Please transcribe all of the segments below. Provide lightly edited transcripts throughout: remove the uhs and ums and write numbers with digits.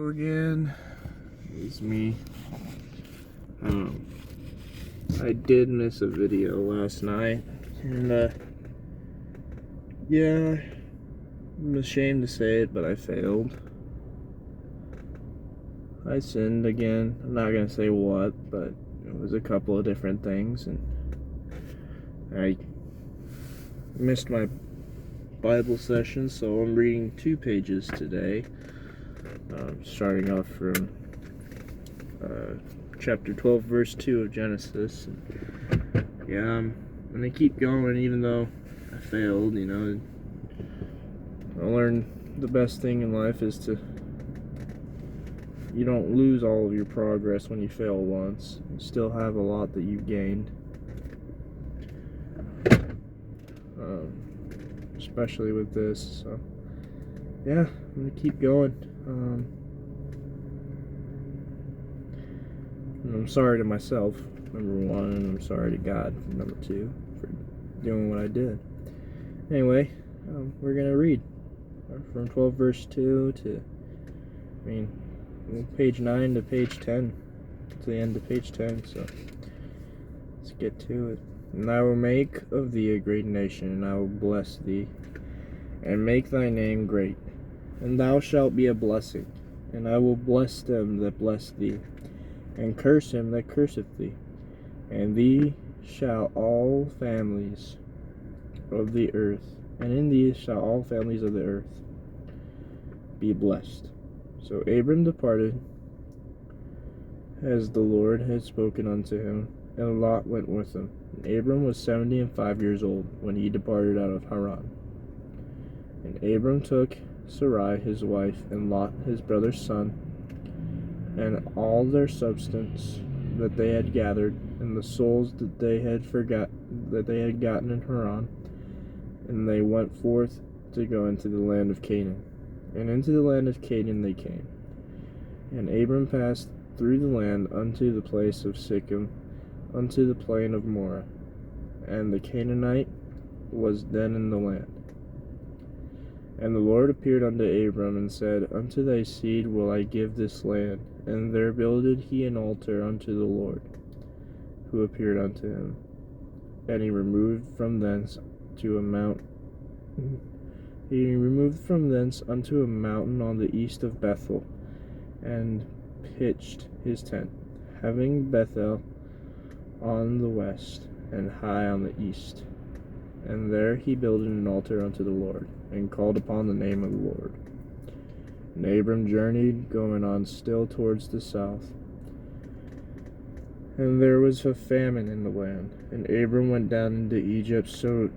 Hello again. It's me. I did miss a video last night, and yeah, I'm ashamed to say it, but I failed. I sinned again. I'm not gonna say what, but it was a couple of different things, and I missed my Bible session, so I'm reading 2 pages today. Starting off from chapter 12, verse 2 of Genesis. Yeah, I'm gonna keep going even though I failed, I learned the best thing in life is you don't lose all of your progress when you fail once. You still have a lot that you've gained. Especially with this, so yeah, I'm gonna keep going. And I'm sorry to myself, number 1, and I'm sorry to God, number 2, for doing what I did. Anyway, we're gonna read from 12 verse 2 to, page 9 to page 10, to the end of page 10, so let's get to it. And I will make of thee a great nation, and I will bless thee, and make thy name great, and thou shalt be a blessing, and I will bless them that bless thee, and curse him that curseth thee, and thee shall all families of the earth, and in thee shall all families of the earth be blessed. So Abram departed as the Lord had spoken unto him, and Lot went with him. And Abram was 75 years old when he departed out of Haran. And Abram took Sarai his wife, and Lot his brother's son, and all their substance that they had gathered, and the souls that they had gotten in Haran, and they went forth to go into the land of Canaan. And into the land of Canaan they came. And Abram passed through the land unto the place of Sichem, unto the plain of Moreh. And the Canaanite was then in the land. And the Lord appeared unto Abram, and said, Unto thy seed will I give this land. And there builded he an altar unto the Lord, who appeared unto him. And he removed from thence unto a mountain on the east of Bethel, and pitched his tent, having Bethel on the west, and Hai on the east. And there he builded an altar unto the Lord, and called upon the name of the Lord. And Abram journeyed, going on still towards the south. And there was a famine in the land, and Abram went down into Egypt to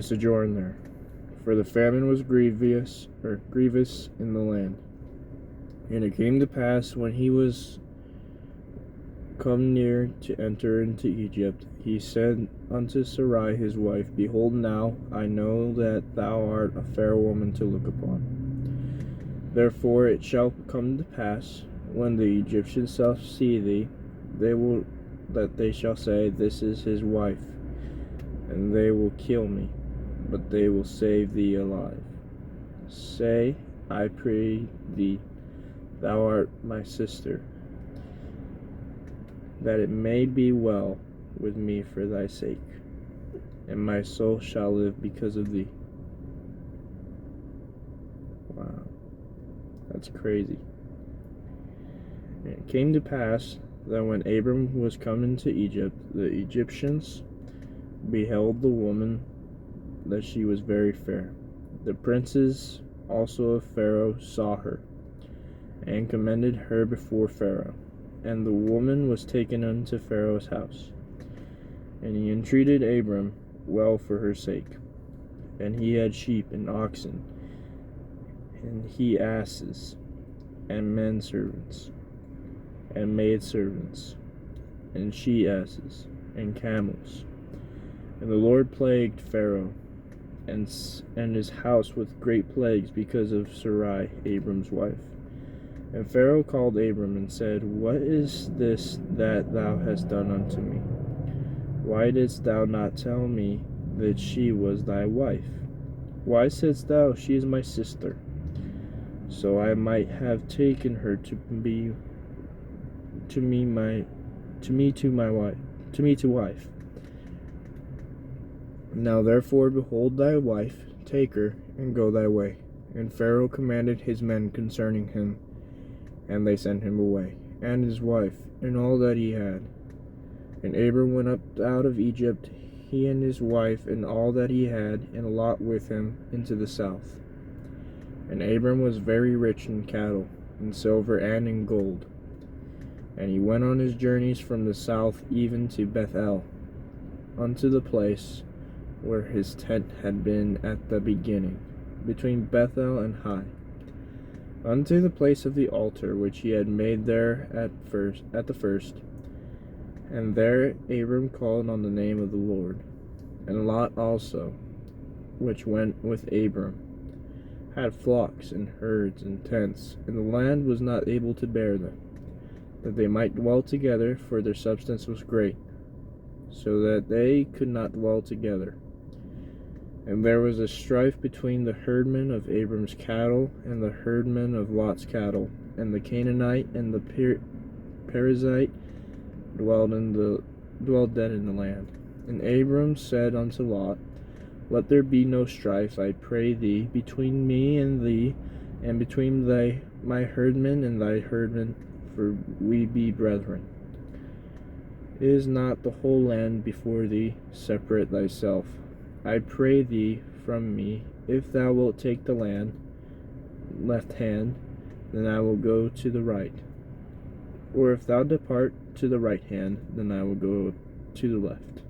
sojourn there, for the famine was grievous in the land. And it came to pass, when he was come near to enter into Egypt, he said unto Sarai his wife, Behold, now I know that thou art a fair woman to look upon. Therefore it shall come to pass, when the Egyptians shall see thee, that they shall say, This is his wife, and they will kill me, but they will save thee alive. Say, I pray thee, thou art my sister, that it may be well with me for thy sake, and my soul shall live because of thee. Wow, that's crazy. And it came to pass that when Abram was come into Egypt, the Egyptians beheld the woman, that she was very fair. The princes also of Pharaoh saw her, and commended her before Pharaoh. And the woman was taken unto Pharaoh's house. And he entreated Abram well for her sake. And he had sheep and oxen, and he asses, and men servants, and maid servants, and she asses, and camels. And the Lord plagued Pharaoh and his house with great plagues because of Sarai, Abram's wife. And Pharaoh called Abram and said, What is this that thou hast done unto me? Why didst thou not tell me that she was thy wife? Why saidst thou, She is my sister? so I might have taken her to wife. Now therefore behold thy wife, take her, and go thy way. And Pharaoh commanded his men concerning him, and they sent him away, and his wife, and all that he had. And Abram went up out of Egypt, he and his wife, and all that he had, and Lot with him, into the south. And Abram was very rich in cattle, in silver, and in gold. And he went on his journeys from the south even to Bethel, unto the place where his tent had been at the beginning, between Bethel and Hai, unto the place of the altar which he had made there at the first. And there Abram called on the name of the Lord. And Lot also, which went with Abram, had flocks and herds and tents, and the land was not able to bear them, that they might dwell together, for their substance was great, so that they could not dwell together. And there was a strife between the herdmen of Abram's cattle and the herdmen of Lot's cattle, and the Canaanite and the Perizzite dwelled then in the land. And Abram said unto Lot, Let there be no strife, I pray thee, between me and thee, and between my herdmen and thy herdmen, for we be brethren. Is not the whole land before thee? Separate thyself, I pray thee, from me. If thou wilt take the land, left hand, then I will go to the right. Or if thou depart to the right hand, then I will go to the left.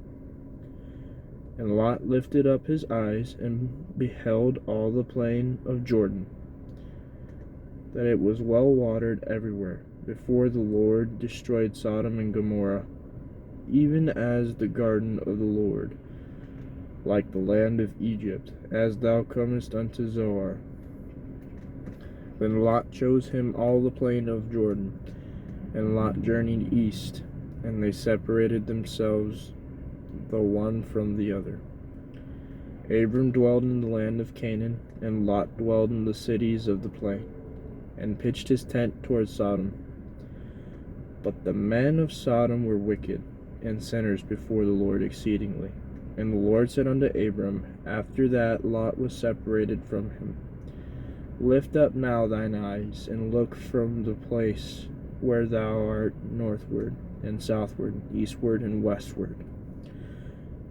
And Lot lifted up his eyes, and beheld all the plain of Jordan, that it was well watered everywhere, before the Lord destroyed Sodom and Gomorrah, even as the garden of the Lord, like the land of Egypt, as thou comest unto Zoar. Then Lot chose him all the plain of Jordan, and Lot journeyed east, and they separated themselves the one from the other. Abram dwelled in the land of Canaan, and Lot dwelled in the cities of the plain, and pitched his tent toward Sodom. But the men of Sodom were wicked, and sinners before the Lord exceedingly. And the Lord said unto Abram, after that Lot was separated from him, Lift up now thine eyes, and look from the place where thou art northward, and southward, eastward, and westward.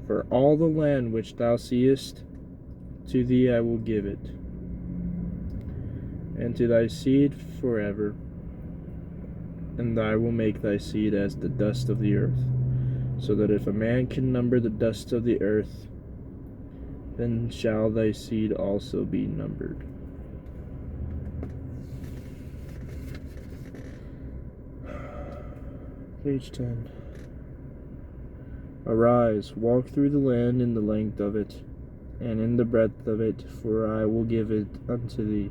For all the land which thou seest, to thee I will give it, and to thy seed forever, and I will make thy seed as the dust of the earth, so that if a man can number the dust of the earth, then shall thy seed also be numbered. Page 10. Arise, walk through the land in the length of it, and in the breadth of it, for I will give it unto thee.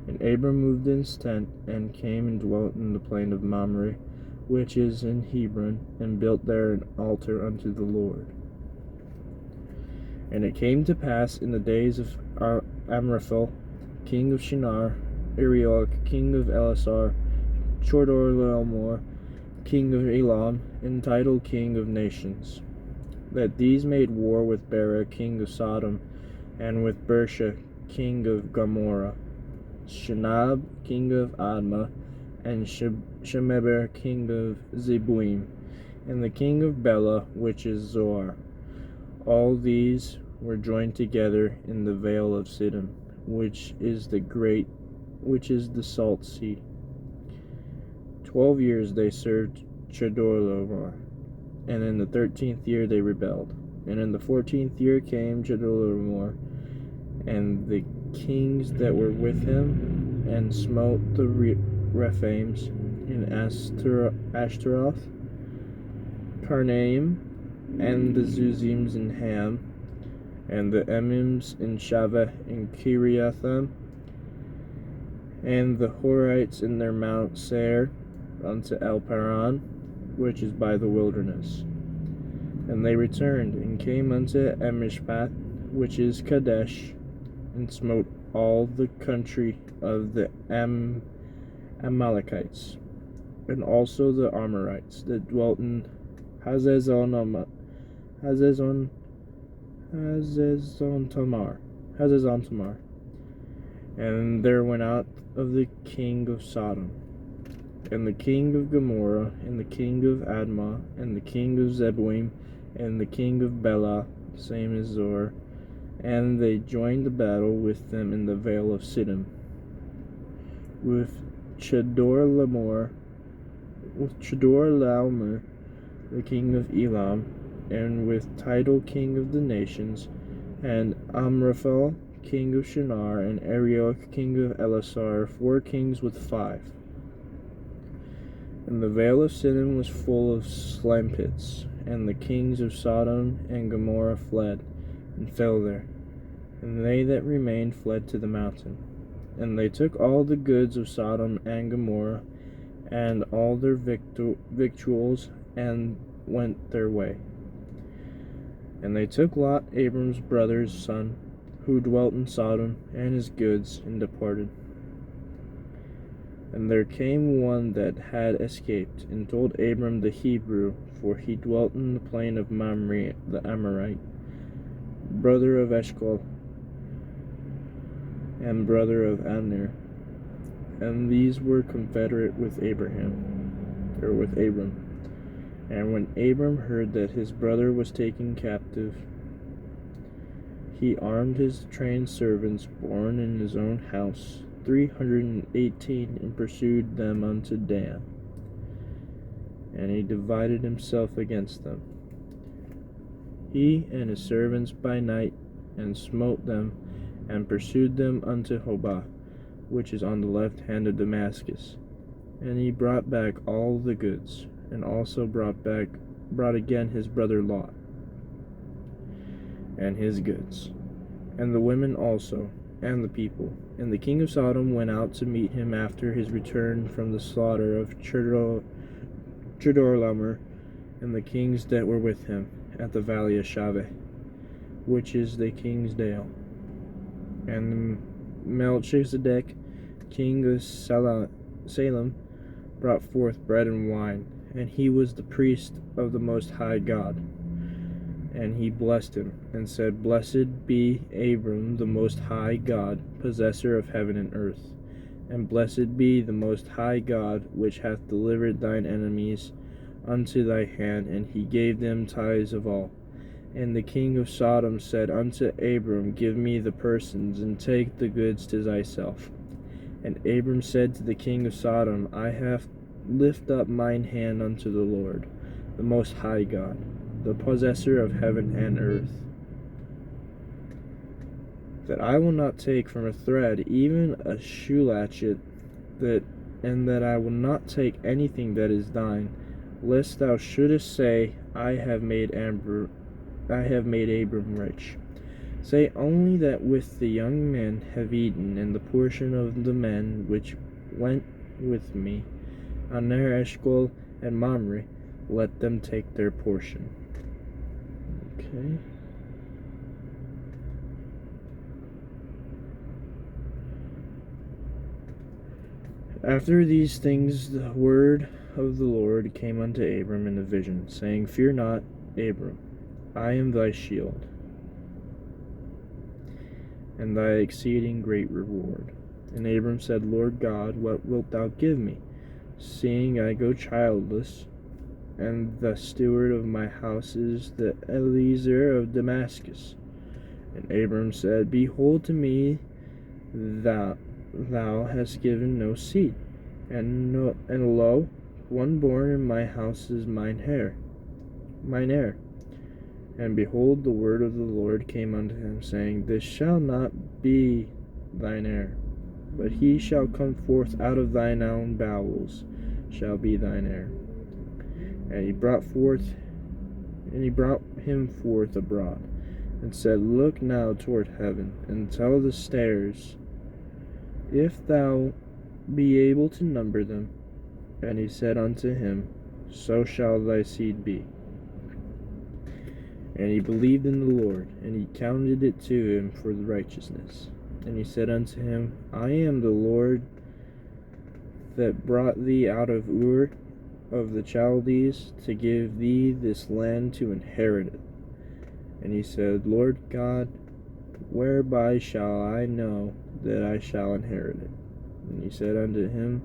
And Abram moved in his tent, and came and dwelt in the plain of Mamre, which is in Hebron, and built there an altar unto the Lord. And it came to pass in the days of Amraphel, king of Shinar, Arioch, king of Elasar, Chedorlaomer, king of Elam, entitled king of nations, that these made war with Bera, king of Sodom, and with Bersha, king of Gomorrah, Shinab, king of Admah, and Shemeber, king of Zeboim, and the king of Bela, which is Zoar. All these were joined together in the vale of Siddim, which is the salt sea. 12 years they served Chedorlaomer, and in the 13th year they rebelled. And in the 14th year came Chedorlaomer, and the kings that were with him, and smote the Rephaims in Ashtaroth, Karnaim, and the Zuzims in Ham, and the Emims in Shaveh and Kiriathim, and the Horites in their Mount Seir, unto El Paran, which is by the wilderness. And they returned, and came unto Emishpat, which is Kadesh, and smote all the country of the Amalekites, and also the Amorites that dwelt in Hazezon Tamar. And there went out of the king of Sodom, and the king of Gomorrah, and the king of Admah, and the king of Zeboim, and the king of Bela, same as Zor, and they joined the battle with them in the vale of Siddim, with Chedorlaomer, the king of Elam, and with Tidal, king of the nations, and Amraphel, king of Shinar, and Arioch, king of Elasar, 4 kings with 5. And the vale of Siddim was full of slime pits, and the kings of Sodom and Gomorrah fled, and fell there. And they that remained fled to the mountain. And they took all the goods of Sodom and Gomorrah, and all their victuals, and went their way. And they took Lot, Abram's brother's son, who dwelt in Sodom, and his goods, and departed. And there came one that had escaped, and told Abram the Hebrew, for he dwelt in the plain of Mamre the Amorite, brother of Eshcol, and brother of Aner. And these were confederate with Abram. And when Abram heard that his brother was taken captive, he armed his trained servants born in his own house, 318, and pursued them unto Dan. And he divided himself against them, he and his servants by night, and smote them, and pursued them unto Hobah, which is on the left hand of Damascus. And he brought back all the goods, and also brought again his brother Lot, and his goods, and the women also, and the people. And the king of Sodom went out to meet him after his return from the slaughter of Chedorlaomer, and the kings that were with him, at the valley of Shaveh, which is the king's dale. And Melchizedek, king of Salem, brought forth bread and wine, and he was the priest of the Most High God. And he blessed him, and said, Blessed be Abram, the Most High God, possessor of heaven and earth. And blessed be the Most High God, which hath delivered thine enemies unto thy hand, and he gave them tithes of all. And the king of Sodom said unto Abram, Give me the persons, and take the goods to thyself. And Abram said to the king of Sodom, I have lift up mine hand unto the Lord, the Most High God, the possessor of heaven and earth, that I will not take from a thread even a shoe latchet, and that I will not take anything that is thine, lest thou shouldest say, I have made Abram rich. Say only that with the young men have eaten, and the portion of the men which went with me, Aner, Eshcol, and Mamre, let them take their portion. Okay. After these things the word of the Lord came unto Abram in a vision, saying, Fear not, Abram, I am thy shield, and thy exceeding great reward. And Abram said, Lord God, what wilt thou give me, seeing I go childless, and the steward of my house is the Eliezer of Damascus? And Abram said, Behold, to me thou hast given no seed, and lo, one born in my house is mine heir. And behold, the word of the Lord came unto him, saying, This shall not be thine heir, but he shall come forth out of thine own bowels, shall be thine heir. And he brought him forth abroad, and said, Look now toward heaven, and tell the stars, if thou be able to number them. And he said unto him, So shall thy seed be. And he believed in the Lord, and he counted it to him for the righteousness. And he said unto him, I am the Lord that brought thee out of Ur of the Chaldees to give thee this land to inherit it. And he said, Lord God, whereby shall I know that I shall inherit it? And he said unto him,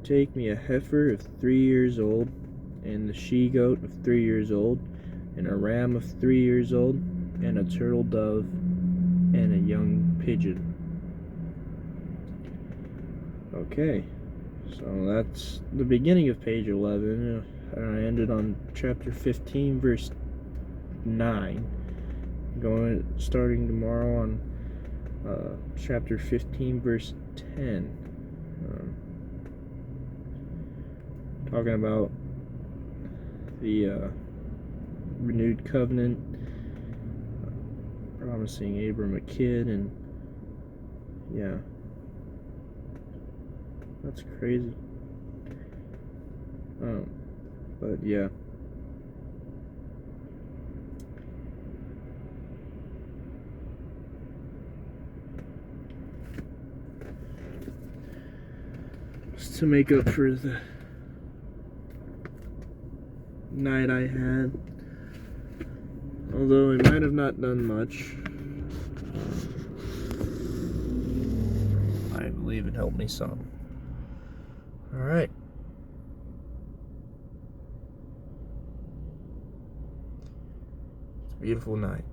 Take me a heifer of 3 years old, and the she-goat of 3 years old, and a ram of 3 years old, and a turtle dove, and a young pigeon. Okay, so that's the beginning of page 11. I ended on chapter 15, verse 9. Starting tomorrow on chapter 15, verse 10. Talking about the renewed covenant, promising Abram a kid, and yeah, that's crazy. But yeah. Just to make up for the night I had, although I might have not done much, I believe it helped me some. Alright. It's a beautiful night.